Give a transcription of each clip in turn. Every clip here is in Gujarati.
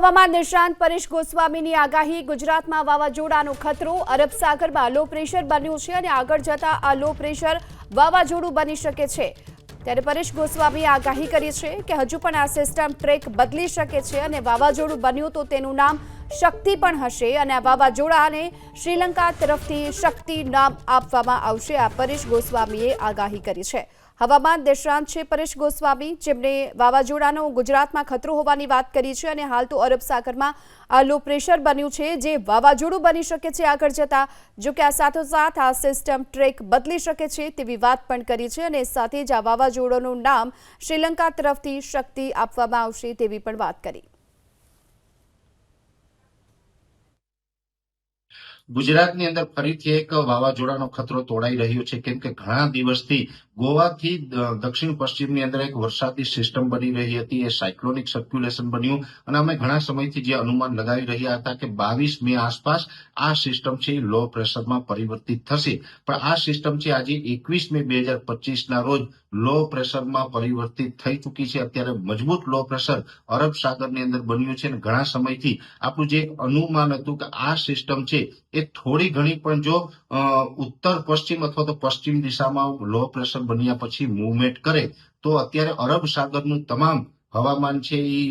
હવામાન નિષ્ણાંત પરેશ ગોસ્વામીની આગાહી ગુજરાતમાં વાવાઝોડાનો ખતરો અરબ સાગરમાં લો પ્રેશર બન્યું છે અને આગળ જતા આ લો પ્રેશર વાવાઝોડું બની શકે છે। ત્યારે પરેશ ગોસ્વામીએ આગાહી કરી છે કે હજુ પણ આ સિસ્ટમ ટ્રેક બદલી શકે છે અને વાવાઝોડું બન્યું તો તેનું નામ શક્તિ પણ હશે અને આ વાવાઝોડાને શ્રીલંકા તરફથી શક્તિ નામ આપવામાં આવશે। આ પરેશ ગોસ્વામીએ આગાહી કરી છે। હવામાન નિષ્ણાંત છે પરેશ ગોસ્વામી, જેમણે વાવાઝોડાનો ગુજરાતમાં ખતરો હોવાની વાત કરી છે અને હાલ તો અરબ સાગરમાં આ લો પ્રેશર બન્યું છે જે વાવાઝોડું બની શકે છે આગળ જતા। જો કે આ સાથોસાથ આ સિસ્ટમ ટ્રેક બદલી શકે છે તેવી વાત પણ કરી છે અને સાથે જ આ વાવાઝોડાનું નામ શ્રીલંકા તરફથી શક્તિ આપવામાં આવશે તેવી પણ વાત કરી। ગુજરાતની અંદર ફરીથી એક વાવાઝોડાનો ખતરો તોડાઈ રહ્યો છે, કેમ કે ઘણા દિવસથી ગોવાથી દક્ષિણ પશ્ચિમની અંદર એક વરસાદી સિસ્ટમ બની રહી હતી, એ સાયક્લોનિક સર્ક્યુલેશન બન્યું અને અમે ઘણા સમયથી જે અનુમાન લગાવી રહ્યા હતા કે 22 મે આસપાસ આ સિસ્ટમ છે લો પ્રેશરમાં પરિવર્તિત થશે, પણ આ સિસ્ટમ છે આજે 21 મે 2025 ના રોજ લો પ્રેશરમાં પરિવર્તિત થઈ ચૂકી છે। અત્યારે મજબૂત લો પ્રેશર અરબ સાગરની અંદર બન્યું છે અને ઘણા સમયથી આપણું જે અનુમાન હતું કે આ સિસ્ટમ છે એ થોડી ઘણી પણ જો ઉત્તર પશ્ચિમ અથવા તો પશ્ચિમ દિશામાં લો પ્રેશર બન્યા પછી મૂવમેન્ટ કરે તો અત્યારે અરબ સાગરનું તમામ હવામાન છે એ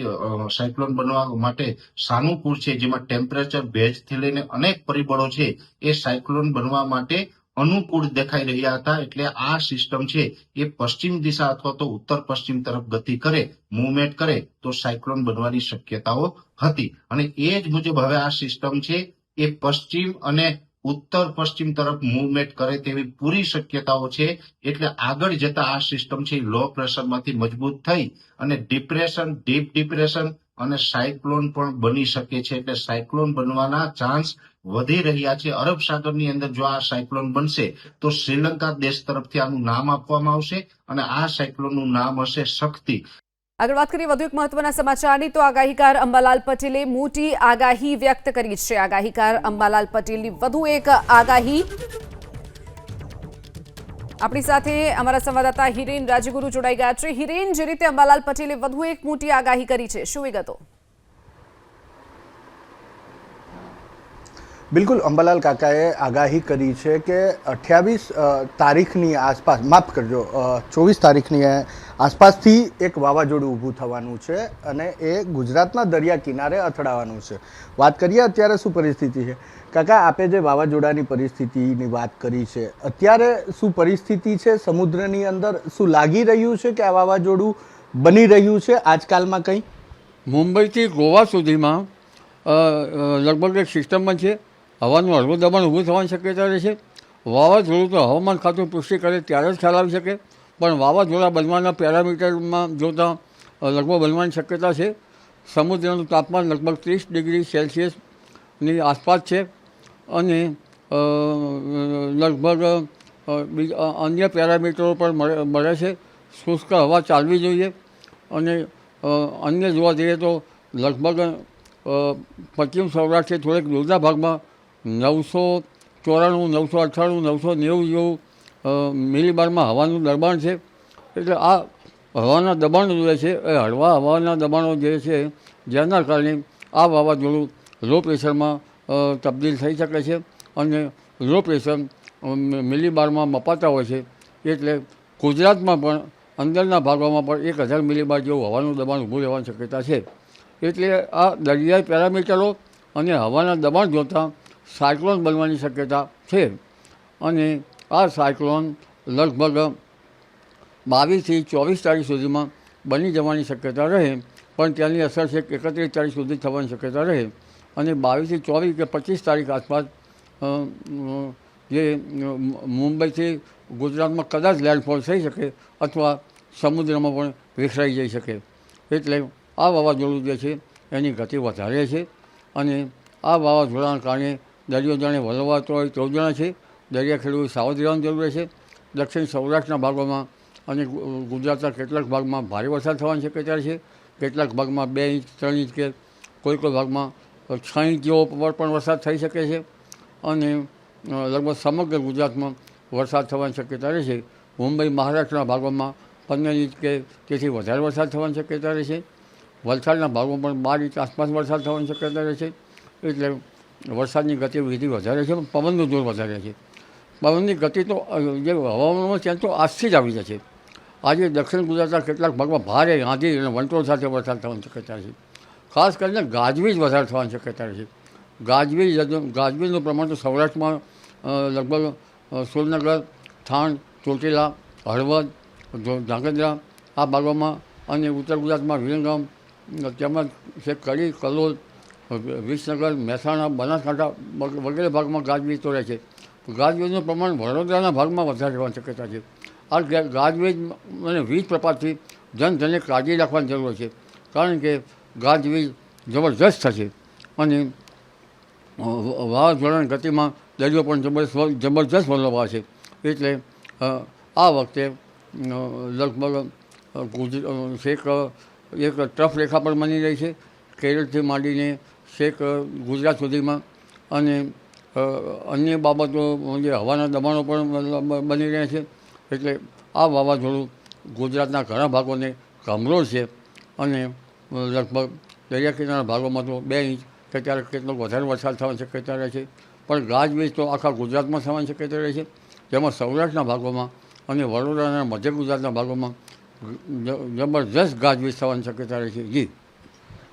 સાયક્લોન બનવા માટે સાનુકૂળ છે, જેમાં ટેમ્પરેચર, ભેજથી લઈને અનેક પરિબળો છે એ સાયક્લોન બનવા માટે અનુકૂળ દેખાઈ રહ્યા હતા। એટલે આ સિસ્ટમ છે એ પશ્ચિમ દિશા અથવા તો ઉત્તર પશ્ચિમ તરફ ગતિ કરે, મૂવમેન્ટ કરે તો સાયક્લોન બનવાની શક્યતાઓ હતી અને એ જ મુજબ હવે આ સિસ્ટમ છે એ પશ્ચિમ અને ઉત્તર પશ્ચિમ તરફ મૂવમેન્ટ કરે તેવી પૂરી શક્યતાઓ છે। એટલે આગળ જતા આ સિસ્ટમ છે લો પ્રેશરમાંથી મજબૂત થઈ અને ડિપ્રેશન, ડીપ ડિપ્રેશન અને સાયક્લોન પણ બની શકે છે। એટલે સાયક્લોન બનવાના ચાન્સ વધી રહ્યા છે। અરબ સાગરની અંદર જો આ સાયક્લોન બનશે તો શ્રીલંકા દેશ તરફથી આનું નામ આપવામાં આવશે અને આ સાયક્લોનનું નામ હશે શક્તિ। આગળ વાત કરીએ વધુ એક મહત્વના સમાચારની તો આગાહીકાર અંબાલાલ પટેલે મોટી આગાહી વ્યક્ત કરી છે। આગાહીકાર અંબાલાલ પટેલની વધુ એક આગાહી આપણી સાથે અમારા સંવાદદાતા હિરેન રાજગુરુ જોડાઈ ગયા છે। હિરેન, જે રીતે અંબાલાલ પટેલે વધુ એક મોટી આગાહી કરી છે, શું વિગતો? બિલકુલ, અંબાલાલ કાકાએ આગાહી કરી છે કે 28 તારીખની આસપાસ, માફ કરજો, 24 તારીખની આસપાસથી એક વાવાઝોડું ઊભું થવાનું છે અને એ ગુજરાતના દરિયા કિનારે અથડાવાનું છે। વાત કરીએ અત્યારે શું પરિસ્થિતિ છે કાકા, આપે જે વાવાઝોડાની પરિસ્થિતિની વાત કરી છે, અત્યારે શું પરિસ્થિતિ છે સમુદ્રની અંદર? શું લાગી રહ્યું છે કે આ વાવાઝોડું બની રહ્યું છે આજકાલમાં કંઈ? મુંબઈથી ગોવા સુધીમાં લગભગ એક સિસ્ટમ છે, હવાનું હળવું દબાણ ઊભું થવાની શક્યતા રહે છે। વાવાઝોડું તો હવામાન ખાતું પુષ્ટિ કરે ત્યારે જ ખ્યાલ આવી શકે, પણ વાવાઝોડા બનવાના પેરામીટરમાં જોતાં લગભગ બનવાની શક્યતા છે। સમુદ્રનું તાપમાન લગભગ 30 ડિગ્રી સેલ્સિયસની આસપાસ છે અને લગભગ અન્ય પેરામીટરો પણ મળે છે। શુષ્ક હવા ચાલવી જોઈએ અને અન્ય જોવા જઈએ તો લગભગ પશ્ચિમ સૌરાષ્ટ્ર થોડેક દૂરના ભાગમાં 994, 998, 990 જેવું મિલીબારમાં હવાનું દબાણ છે। એટલે આ હવાના દબાણો જે છે એ હળવા હવાના દબાણો જે છે જેના કારણે આ વાવાઝોડું લો પ્રેશરમાં તબદીલ થઈ શકે છે અને લો પ્રેશર મિલીબારમાં મપાતા હોય છે। એટલે ગુજરાતમાં પણ અંદરના ભાગોમાં પણ 1000 મિલીબાર જેવું હવાનું દબાણ ઊભું રહેવાની શક્યતા છે। એટલે આ દરિયાઈ પેરામીટરો અને હવાના દબાણ જોતાં સાયક્લોન બનવાની શક્યતા છે અને આ સાયક્લોન લગભગ 22 થી 24 તારીખ સુધીમાં બની જવાની શક્યતા રહે, પણ તેની અસર છે 31 તારીખ સુધી થવાની શક્યતા રહે અને 22 થી 24 કે 25 તારીખ આસપાસ જે મુંબઈથી ગુજરાતમાં કદાચ લેન્ડફોલ થઈ શકે અથવા સમુદ્રમાં પણ વિખરાઈ જઈ શકે। એટલે આ વાવાઝોડું જે છે એની ગતિ વધારે છે અને આ વાવાઝોડાના કારણે દરિયો જાણે વલવાતો હોય તેવું જાણે છે। દરિયા ખેડૂતો સાવધ રહેવાની જરૂર છે। દક્ષિણ સૌરાષ્ટ્રના ભાગોમાં અને ગુજરાતના કેટલાક ભાગમાં ભારે વરસાદ થવાની શક્યતા છે। કેટલાક ભાગમાં 2 ઇંચ, 3 ઇંચ કે કોઈ ભાગમાં 6 ઇંચ જેવો પણ વરસાદ થઈ શકે છે અને લગભગ સમગ્ર ગુજરાતમાં વરસાદ થવાની શક્યતા રહેશે। મુંબઈ, મહારાષ્ટ્રના ભાગોમાં 15 ઇંચ કે તેથી વધારે વરસાદ થવાની શક્યતા રહેશે। વલસાડના ભાગોમાં પણ 12 ઇંચ આસપાસ વરસાદ થવાની શક્યતા રહે છે. એટલે વરસાદની ગતિવિધિ વધારે છે, પણ પવનનું જોર વધારે છે. પવનની ગતિ તો જે હવામાનમાં ચેન્જ તો આજથી જ આવી જશે. આજે દક્ષિણ ગુજરાતના કેટલાક ભાગમાં ભારે આંધી અને વંટોળ સાથે વરસાદ થવાની શક્યતા છે. ખાસ કરીને ગાજવીજ વધારે થવાની શક્યતા છે. ગાજવીજનું પ્રમાણ તો સૌરાષ્ટ્રમાં લગભગ સુરનગર, થાણ, ચોટીલા, હળવદ, ધાંગધ્રા આ ભાગોમાં અને ઉત્તર ગુજરાતમાં વિરંગામ તેમજ છે કડી, કલોલ, વિસનગર, મહેસાણા, બનાસકાંઠા વગેરે ભાગમાં ગાજવીજ તો રહે છે. ગાજવીજનું પ્રમાણ વડોદરાના ભાગમાં વધારે રહેવાની શક્યતા છે. આ ગાજવીજ અને વીજ પ્રપાતથી જનધને કાળજી રાખવાની જરૂર છે, કારણ કે ગાજવીજ જબરજસ્ત થશે અને વાવાઝોડાની ગતિમાં દરિયો પણ જબરજસ્ત વલણવા છે. એટલે આ વખતે લગભગ છેક એક ટ્રફ રેખા પણ બની રહી છે, કેરળથી માંડીને છેક ગુજરાત સુધીમાં, અને અન્ય બાબતો જે હવાના દબાણો પણ બની રહ્યા છે. એટલે આ વાવાઝોડું ગુજરાતના ઘણા ભાગોને કમરોળ છે અને લગભગ દરિયા કિનારા ભાગોમાં તો 2 ઇંચ કે ક્યારેક કેટલોક વધારે વરસાદ થવાની શક્યતા રહે છે. પણ ગાજવીજ તો આખા ગુજરાતમાં થવાની શક્યતા રહે છે, જેમાં સૌરાષ્ટ્રના ભાગોમાં અને વડોદરાના મધ્ય ગુજરાતના ભાગોમાં જબરજસ્ત ગાજવીજ થવાની શક્યતા રહે છે. જી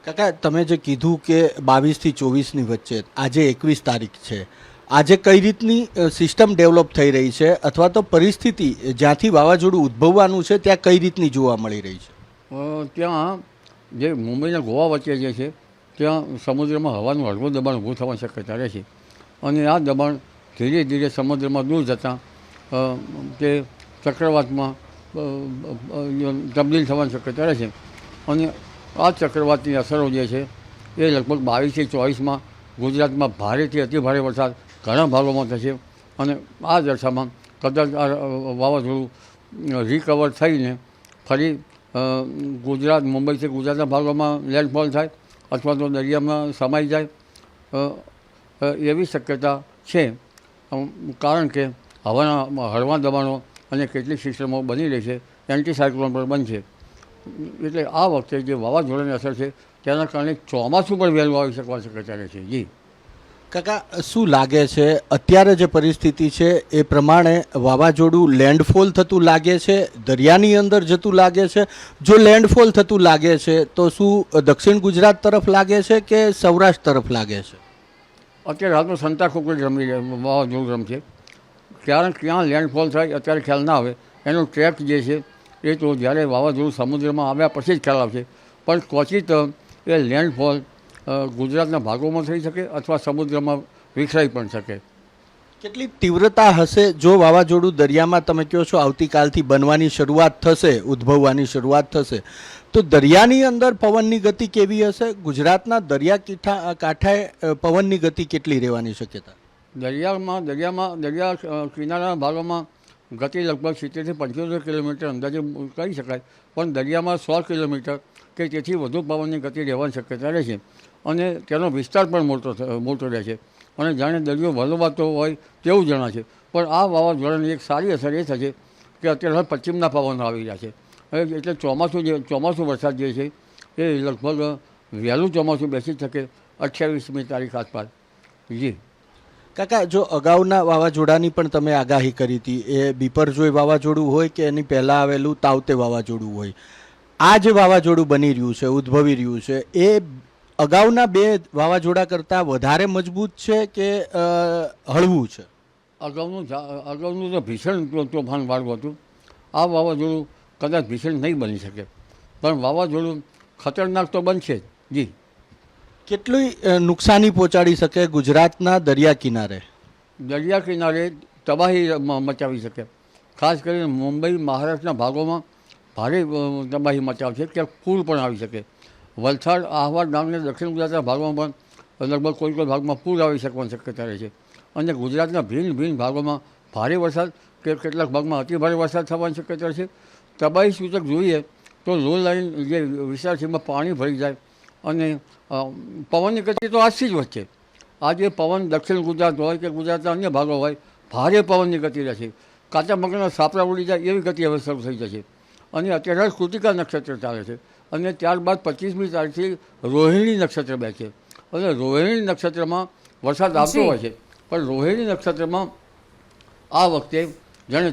કાકા, તમે જે કીધું કે 22 થી 24ની વચ્ચે, આજે 21 તારીખ છે, આજે કઈ રીતની સિસ્ટમ ડેવલપ થઈ રહી છે અથવા તો પરિસ્થિતિ જ્યાંથી વાવાઝોડું ઉદ્ભવવાનું છે ત્યાં કઈ રીતની જોવા મળી રહી છે? ત્યાં જે મુંબઈના ગોવા વચ્ચે જે છે ત્યાં સમુદ્રમાં હવાનું હળવું દબાણ ઊભું થવાની શક્યતા રહે છે, અને આ દબાણ ધીરે ધીરે સમુદ્રમાં દૂર જતાં તે ચક્રવાતમાં તબદીલ થવાની શક્યતા રહે છે. અને આ ચક્રવાતની અસરો જે છે એ લગભગ 22 થી 24માં ગુજરાતમાં ભારેથી અતિભારે વરસાદ ઘણા ભાગોમાં થશે. અને આ દશામાં કદાચ આ વાવાઝોડું રિકવર થઈને ફરી ગુજરાત, મુંબઈથી ગુજરાતના ભાગોમાં લેન્ડફોલ થાય અથવા તો દરિયામાં સમાઈ જાય એવી શક્યતા છે, કારણ કે હવાના હળવા દબાણો અને કેટલીક સિસ્ટમો બની રહી છે, એન્ટી સાયક્લોન પણ બનશે. એટલે આ વખતે જે વાવાઝોડાની અસર છે તેના કારણે ચોમાસું પણ વહેલું આવી શકવાની શક્યતા રહે છે. જી કાકા, શું લાગે છે અત્યારે જે પરિસ્થિતિ છે એ પ્રમાણે વાવાઝોડું લેન્ડફોલ થતું લાગે છે, દરિયાની અંદર જતું લાગે છે? જો લેન્ડફોલ થતું લાગે છે તો શું દક્ષિણ ગુજરાત તરફ લાગે છે કે સૌરાષ્ટ્ર તરફ લાગે છે? અત્યારે હાલ તો સંતાકુકડી વાવાઝોડું રમશે. ક્યાં લેન્ડફોલ થાય અત્યારે ખ્યાલ ના આવે. એનો ટ્રેક જે છે એ તો જ્યારે વાવાઝોડું સમુદ્રમાં આવ્યા પછી જ ખ્યાલ આવશે. પણ ક્વચિત એ લેન્ડફોલ ગુજરાતના ભાગોમાં થઈ શકે અથવા સમુદ્રમાં વિખરાઈ પણ શકે. કેટલી તીવ્રતા હશે જો વાવાઝોડું દરિયામાં, તમે કહો છો આવતીકાલથી બનવાની શરૂઆત થશે, ઉદ્ભવવાની શરૂઆત થશે, તો દરિયાની અંદર પવનની ગતિ કેવી હશે? ગુજરાતના દરિયા કાંઠાએ પવનની ગતિ કેટલી રહેવાની શક્યતા? દરિયા કિનારાના ભાગોમાં ગતિ લગભગ 70 થી 75 કિલોમીટર અંદાજે કહી શકાય, પણ દરિયામાં 100 કિલોમીટર કે તેથી વધુ પવનની ગતિ રહેવાની શક્યતા રહે છે. અને તેનો વિસ્તાર પણ મોટો રહે છે અને જાણે દરિયો વલોવાતો હોય તેવું જણાશે. પણ આ વાવાઝોડાની એક સારી અસર એ થશે કે અત્યારે પશ્ચિમના પવનો આવી રહ્યા છે, એટલે ચોમાસું વરસાદ જે છે એ લગભગ વહેલું ચોમાસું બેસી શકે 28મી તારીખ આસપાસ. જી કાકા, જો અગાઉના વાવાઝોડાની પણ તમે આગાહી કરી હતી, એ બિપરજોય વાવાઝોડું હોય કે એની પહેલાં આવેલું તાવતે વાવાઝોડું હોય, આ જે વાવાઝોડું બની રહ્યું છે, ઉદ્ભવી રહ્યું છે, એ અગાઉના 2 વાવાઝોડા કરતાં વધારે મજબૂત છે કે હળવું છે? અગાઉનું તો ભીષણ તોફાન વાળું હતું. આ વાવાઝોડું કદાચ ભીષણ નહીં બની શકે, પણ વાવાઝોડું ખતરનાક તો બનશે જ. જી કેટલી નુકસાની પહોંચાડી શકે ગુજરાતના દરિયા કિનારે? દરિયા કિનારે તબાહી મચાવી શકે. ખાસ કરીને મુંબઈ, મહારાષ્ટ્રના ભાગોમાં ભારે તબાહી મચાવશે, ક્યાંક પૂર પણ આવી શકે. વલસાડ, આહવા, ડાંગ અને દક્ષિણ ગુજરાતના ભાગમાં પણ લગભગ કોઈ ભાગમાં પૂર આવી શકવાની શક્યતા રહે છે. અને ગુજરાતના ભિન્ન ભાગોમાં ભારે વરસાદ કે કેટલાક ભાગમાં અતિભારે વરસાદ થવાની શક્યતા છે. તબાહી સૂચક જોઈએ તો લો લાઇન જે વિસ્તાર છે એમાં પાણી ભરી જાય અને પવનની ગતિ તો આજથી જ વધશે. આજે પવન દક્ષિણ ગુજરાત હોય કે ગુજરાતના અન્ય ભાગો હોય, ભારે પવનની ગતિ રહેશે. કાચા મકાનના સાપરા ઉડી જાય એવી ગતિ હવે શરૂ થઈ જશે. અને અત્યારે કૃતિકા નક્ષત્ર ચાલે છે અને ત્યારબાદ 25મી તારીખથી રોહિણી નક્ષત્ર બેસે અને રોહિણી નક્ષત્રમાં વરસાદ આવતો જી. હોય છે, પણ રોહિણી નક્ષત્રમાં આ વખતે જાણે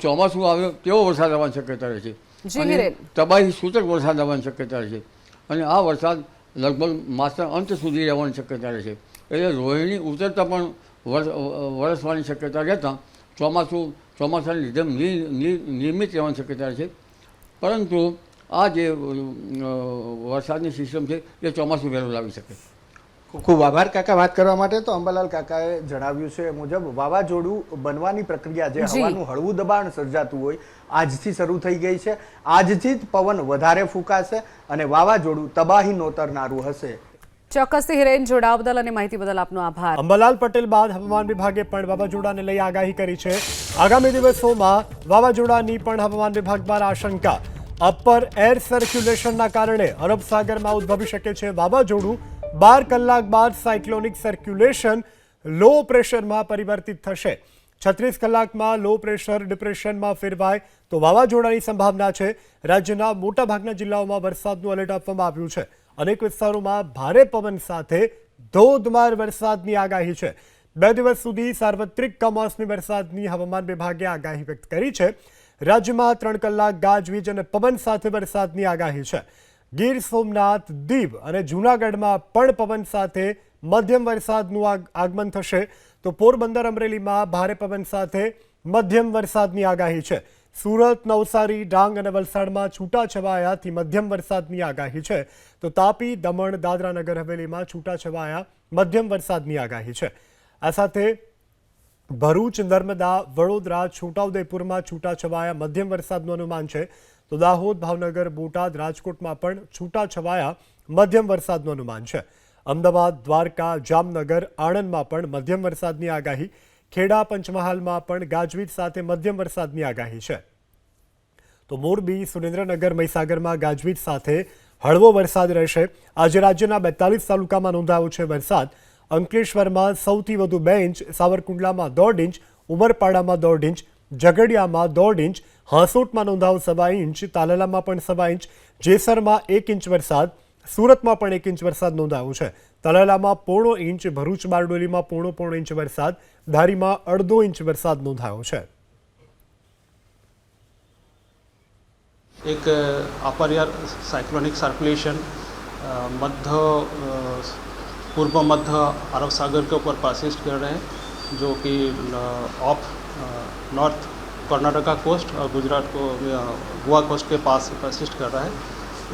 ચોમાસું આવ્યો તેવો વરસાદ આવવાની શક્યતા રહે છે જી અને હિરેન. તબાહી સૂચક વરસાદ આવવાની શક્યતા રહે છે અને આ વરસાદ લગભગ માસના અંત સુધી રહેવાની શક્યતા રહે છે. એટલે રોહિણી ઉતરતા પણ વરસવાની શક્યતા રહેતા ચોમાસાને લીધે નિયમિત રહેવાની શક્યતા રહે છે. પરંતુ આ જે વરસાદની સિસ્ટમ છે એ ચોમાસું વહેલું લાવી શકે. ખૂબ આભાર કાકા વાત કરવા માટે. તો અંબાલાલ કાકાએ જણાવ્યું છે એ મુજબ વાવાઝોડું બનવાની પ્રક્રિયા જે જી. હવાનું હળવું દબાણ સર્જાતું હોય આજથી શરૂ થઈ ગઈ છે. આજથી જ પવન વધારે ફૂંકાશે અને વાવાઝોડું તબાહી નોતરનારું હશે. ચોક્કસથી હિરેન, જોડાવા બદલ અને માહિતી બદલ આપનો આભાર. અંબાલાલ પટેલ બાદ હવામાન વિભાગે પણ વાવાઝોડાને લઈ આગાહી કરી છે. આગામી દિવસોમાં વાવાઝોડાની પણ હવામાન વિભાગ દ્વારા આશંકા. અપર એર સર્ક્યુલેશનના કારણે અરબ સાગરમાં ઉદ્ભવી શકે છે વાવાઝોડું. 12 કલાક બાદ સાયક્લોનિક સર્ક્યુલેશન લો પ્રેશરમાં પરિવર્તિત થશે. 36 કલાકમાં લો પ્રેશર ડિપ્રેશનમાં ફેરવાય તો વાવાઝોડાની સંભાવના છે. રાજ્યના મોટાભાગના જિલ્લાઓમાં વરસાદનું એલર્ટ આપવામાં આવ્યું છે. અનેક વિસ્તારોમાં ભારે પવન સાથે ધોધમાર વરસાદની આગાહી છે. 2 દિવસ સુધી સાર્વત્રિક કમોસમી વરસાદની હવામાન વિભાગે આગાહી વ્યક્ત કરી છે. રાજ્યમાં 3 કલાક ગાજવીજ અને પવન સાથે વરસાદની આગાહી છે. ગીર સોમનાથ, દીવ અને જૂનાગઢમાં પણ પવન સાથે મધ્યમ વરસાદનું આગમન થશે. તો પોરબંદર, અમરેલીમાં ભારે પવન સાથે મધ્યમ વરસાદની આગાહી છે. સુરત, નવસારી, ડાંગ અને વલસાડમાં છૂટાછવાયાથી મધ્યમ વરસાદની આગાહી છે. તો તાપી, દમણ, દાદરા નગર હવેલીમાં છૂટાછવાયા મધ્યમ વરસાદની આગાહી છે. આ સાથે ભરૂચ, નર્મદા, વડોદરા, છોટાઉદેપુરમાં છૂટાછવાયા મધ્યમ વરસાદનું અનુમાન છે. તો દાહોદ, ભાવનગર, બોટાદ, રાજકોટમાં પણ છૂટાછવાયા મધ્યમ વરસાદનું અનુમાન છે. અમદાવાદ, દ્વારકા, જામનગર, આણંદમાં પણ મધ્યમ વરસાદની આગાહી. ખેડા, પંચમહાલમાં પણ ગાજવીજ સાથે મધ્યમ વરસાદની આગાહી છે. તો મોરબી, સુરેન્દ્રનગર, મહીસાગરમાં ગાજવીજ સાથે હળવો વરસાદ રહેશે. આજે રાજ્યના 42 તાલુકામાં નોંધાયો છે વરસાદ. અંકલેશ્વરમાં સૌથી વધુ 2 ઇંચ, સાવરકુંડલામાં 1.5 ઇંચ, ઉમરપાડામાં 1.5 ઇંચ, ઝઘડિયામાં 1.5 ઇંચ, હાંસોટમાં નોંધાયો 1.25 ઇંચ, તાલાલામાં પણ 1.25 ઇંચ, જેસરમાં 1 ઇંચ વરસાદ, સુરતમાં પણ 1 ઇંચ વરસાદ નોંધાયો છે. તલાલામાં 0.5 ઇંચ, ભરૂચ, બારડોલીમાં 0.5 ઇંચ વરસાદ, ધારીમાં 1/2 ઇંચ વરસાદ નોંધાયો છે. एक अपर एयर साइक्लोनिक सर्कुलेशन मध्य पूर्व मध्य अरब सागर के ऊपर परसिस्ट कर रहे हैं, जो कि ऑफ नॉर्थ कर्नाटका कोस्ट और गुजरात को गोवा कोस्ट के पास परसिस्ट कर रहा है.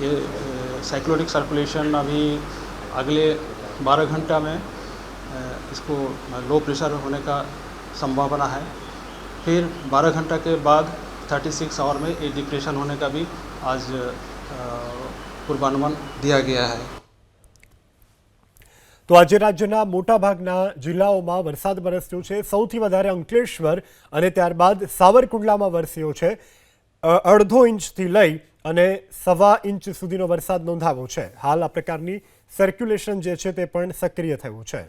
ये साइक्लोनिक सर्कुलेशन अभी अगले 12 घंटा में इसको लो प्रेशर होने का संभावना है. फिर 12 घंटा के बाद 36 आवर में ये डिप्रेशन होने का भी आज पूर्वानुमान दिया गया है. તો આજે રાજ્યના મોટાભાગના જિલ્લાઓમાં વરસાદ વરસ્યો છે. સૌથી વધારે અંકલેશ્વર અને ત્યારબાદ સાવરકુંડલામાં વરસ્યો છે. 1/2 ઇંચથી લઈ અને 1.25 ઇંચ સુધીનો વરસાદ નોંધાયો છે. હાલ આ પ્રકારની સર્ક્યુલેશન જે છે તે પણ સક્રિય થયું છે.